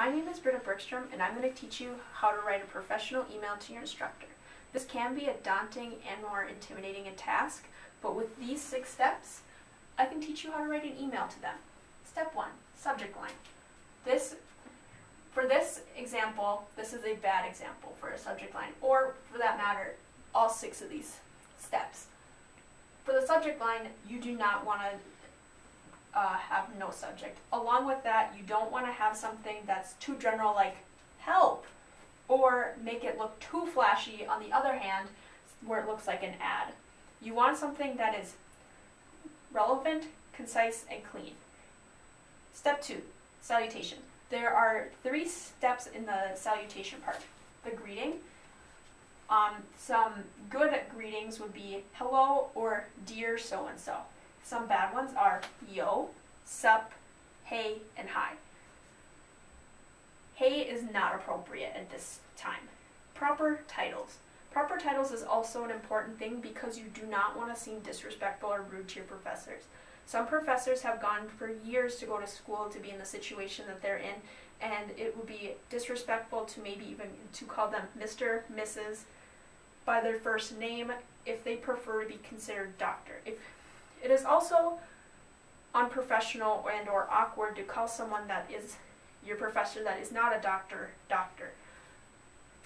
My name is Britta Bergstrom, and I'm going to teach you how to write a professional email to your instructor. This can be a daunting and more intimidating a task, but with these 6 steps, I can teach you how to write an email to them. Step 1, subject line. For this example, this is a bad example for a subject line, or for that matter, all 6 of these steps. For the subject line, you do not want to have no subject. Along with that, you don't want to have something that's too general like help, or make it look too flashy on the other hand, where it looks like an ad. You want something that is relevant, concise, and clean. Step 2, salutation. There are 3 steps in the salutation part. The greeting. Some good greetings would be hello or dear so-and-so. Some bad ones are yo, sup, hey, and hi. Hey is not appropriate at this time. Proper titles. Proper titles is also an important thing because you do not want to seem disrespectful or rude to your professors. Some professors have gone for years to go to school to be in the situation that they're in, and it would be disrespectful to maybe even to call them Mr., Mrs. by their first name if they prefer to be considered doctor. It is also unprofessional and or awkward to call someone that is your professor that is not a doctor, doctor.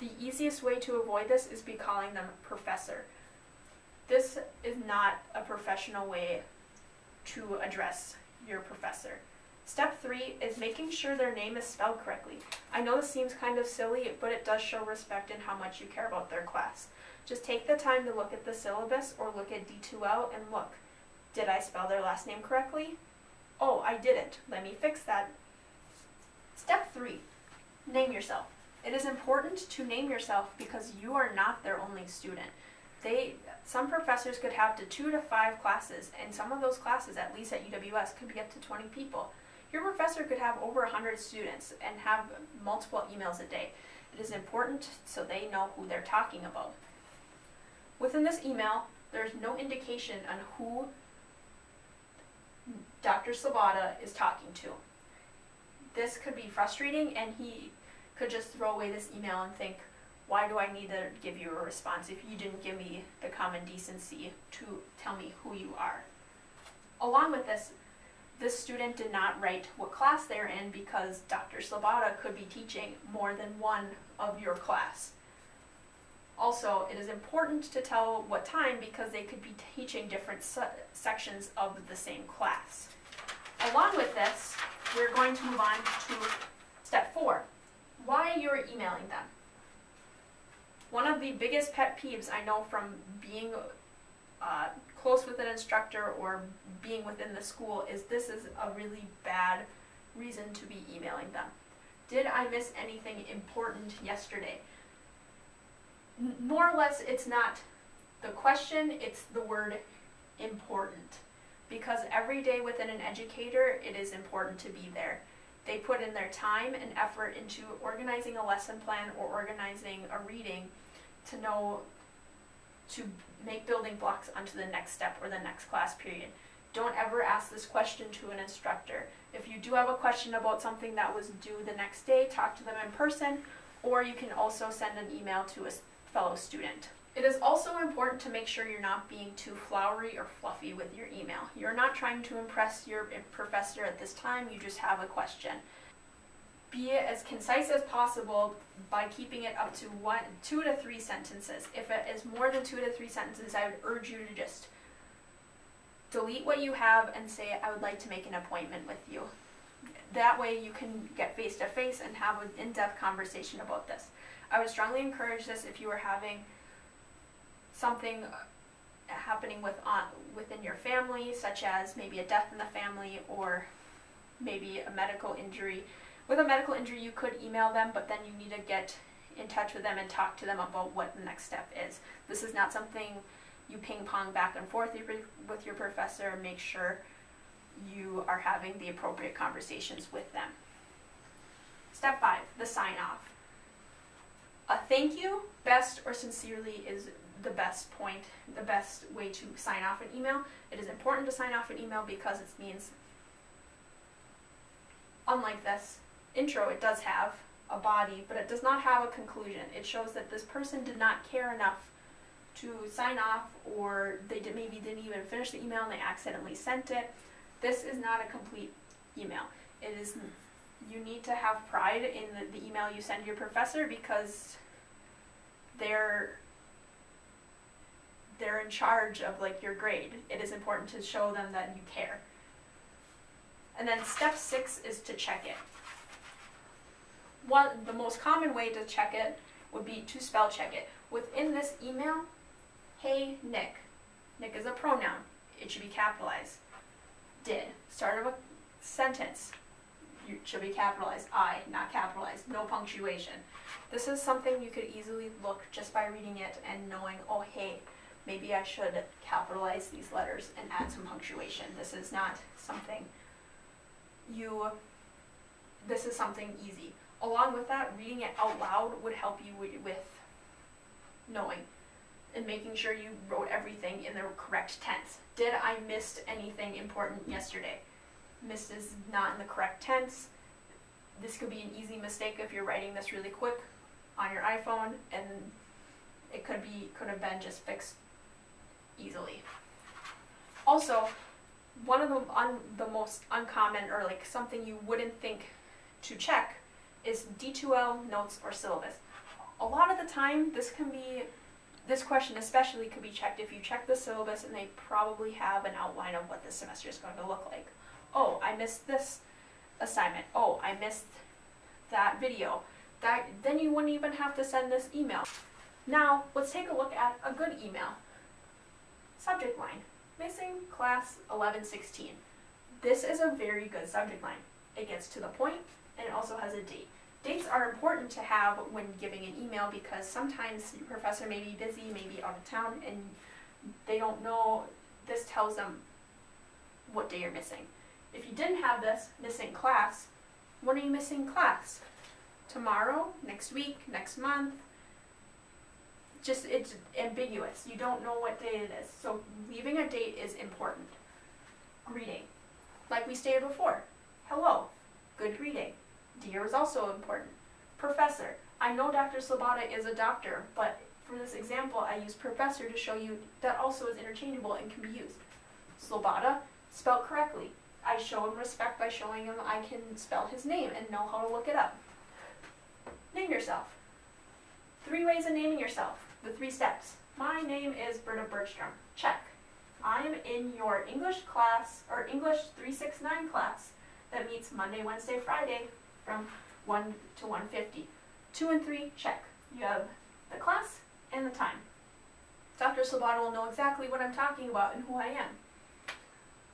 The easiest way to avoid this is by calling them professor. This is not a professional way to address your professor. Step 3 is making sure their name is spelled correctly. I know this seems kind of silly, but it does show respect and how much you care about their class. Just take the time to look at the syllabus or look at D2L and look. Did I spell their last name correctly? Oh, I didn't. Let me fix that. Step 3, name yourself. It is important to name yourself because you are not their only student. Some professors could have to 2 to 5 classes, and some of those classes, at least at UWS, could be up to 20 people. Your professor could have over 100 students and have multiple emails a day. It is important so they know who they're talking about. Within this email, there's no indication on who Dr. Slobodka is talking to. This could be frustrating, and he could just throw away this email and think, why do I need to give you a response if you didn't give me the common decency to tell me who you are? Along with this student did not write what class they're in because Dr. Slobodka could be teaching more than one of your class. Also, it is important to tell what time because they could be teaching different sections of the same class. Along with this, we're going to move on to step 4, why you're emailing them. One of the biggest pet peeves I know from being close with an instructor or being within the school is this is a really bad reason to be emailing them. Did I miss anything important yesterday? More or less, it's not the question, it's the word important. Because every day within an educator, it is important to be there. They put in their time and effort into organizing a lesson plan or organizing a reading to make building blocks onto the next step or the next class period. Don't ever ask this question to an instructor. If you do have a question about something that was due the next day, talk to them in person, or you can also send an email to a fellow student. It is also important to make sure you're not being too flowery or fluffy with your email. You're not trying to impress your professor at this time, you just have a question. Be as concise as possible by keeping it up to 2 to 3 sentences. If it is more than 2 to 3 sentences, I would urge you to just delete what you have and say, I would like to make an appointment with you. That way you can get face to face and have an in-depth conversation about this. I would strongly encourage this if you were having something happening within your family, such as maybe a death in the family or maybe a medical injury. With a medical injury, you could email them, but then you need to get in touch with them and talk to them about what the next step is. This is not something you ping pong back and forth with your professor. Make sure you are having the appropriate conversations with them. Step 5, the sign off. A thank you, best or sincerely is the best point, the best way to sign off an email. It is important to sign off an email because it means, unlike this, intro, it does have a body, but it does not have a conclusion. It shows that this person did not care enough to sign off, or they maybe didn't even finish the email and they accidentally sent it. This is not a complete email. It is, you need to have pride in the email you send your professor, because they're in charge of like your grade. It is important to show them that you care. And then step 6 is to check it. The most common way to check it would be to spell check it. Within this email, hey Nick. Nick is a pronoun. It should be capitalized. Did. Start of a sentence. You should be capitalized. I, not capitalized. No punctuation. This is something you could easily look just by reading it and knowing, oh hey, maybe I should capitalize these letters and add some punctuation. This is not something this is something easy. Along with that, reading it out loud would help you with knowing and making sure you wrote everything in the correct tense. Did I miss anything important yesterday? Missed is not in the correct tense. This could be an easy mistake if you're writing this really quick on your iPhone, and it could have been just fixed easily. Also, one of the most uncommon, or like something you wouldn't think to check, is D2L, notes, or syllabus. A lot of the time, this question especially could be checked if you check the syllabus and they probably have an outline of what this semester is going to look like. Oh, I missed this assignment. Oh, I missed that video. Then you wouldn't even have to send this email. Now, let's take a look at a good email. Subject line, missing class 1116. This is a very good subject line. It gets to the point, and it also has a date. Dates are important to have when giving an email, because sometimes your professor may be busy, may be out of town, and they don't know. This tells them what day you're missing. If you didn't have this, missing class, when are you missing class? Tomorrow, next week, next month? Just, it's ambiguous. You don't know what day it is. So leaving a date is important. Greeting. Like we stated before, hello, good greeting. Dear is also important. Professor. I know Dr. Slobodda is a doctor, but for this example, I use professor to show you that also is interchangeable and can be used. Slobodda, spelled correctly. I show him respect by showing him I can spell his name and know how to look it up. Name yourself. 3 ways of naming yourself. The 3 steps. My name is Britta Bergstrom. Check. I am in your English class, or English 369 class, that meets Monday, Wednesday, Friday from 1 to 1:50. 2 and 3, check. You have the class and the time. Dr. Slobodda will know exactly what I'm talking about and who I am.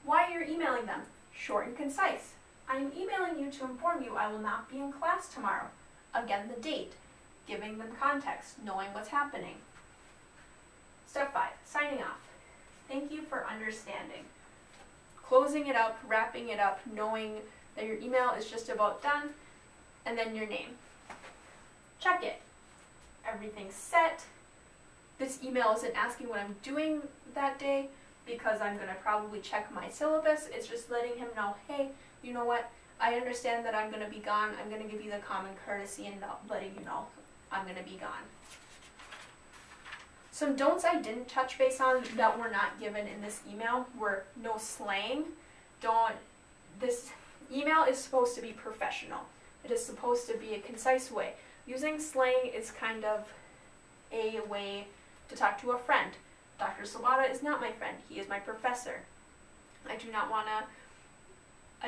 Why you're emailing them. Short and concise. I am emailing you to inform you I will not be in class tomorrow. Again, the date. Giving them context, knowing what's happening. Step 5, signing off. Thank you for understanding. Closing it up, wrapping it up, knowing that your email is just about done, and then your name. Check it. Everything's set. This email isn't asking what I'm doing that day, because I'm going to probably check my syllabus. It's just letting him know, hey, you know what? I understand that I'm going to be gone. I'm going to give you the common courtesy and letting you know I'm going to be gone. Some don'ts I didn't touch base on that were not given in this email were no slang. This email is supposed to be professional. It is supposed to be a concise way. Using slang is kind of a way to talk to a friend. Dr. Slobodda is not my friend. He is my professor. I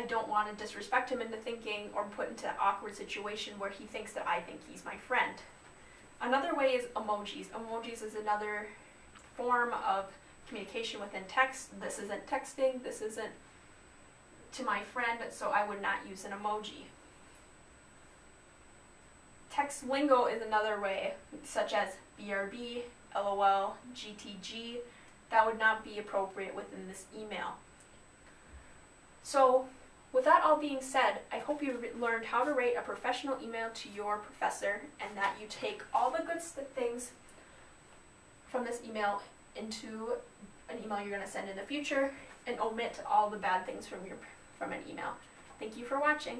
don't want to disrespect him into thinking or put into an awkward situation where he thinks that I think he's my friend. Another way is emojis. Emojis is another form of communication within text. This isn't texting. This isn't to my friend, so I would not use an emoji. Text lingo is another way, such as BRB, LOL, GTG. That would not be appropriate within this email. So, with that all being said, I hope you learned how to write a professional email to your professor, and that you take all the good things from this email into an email you're going to send in the future, and omit all the bad things from an email. Thank you for watching.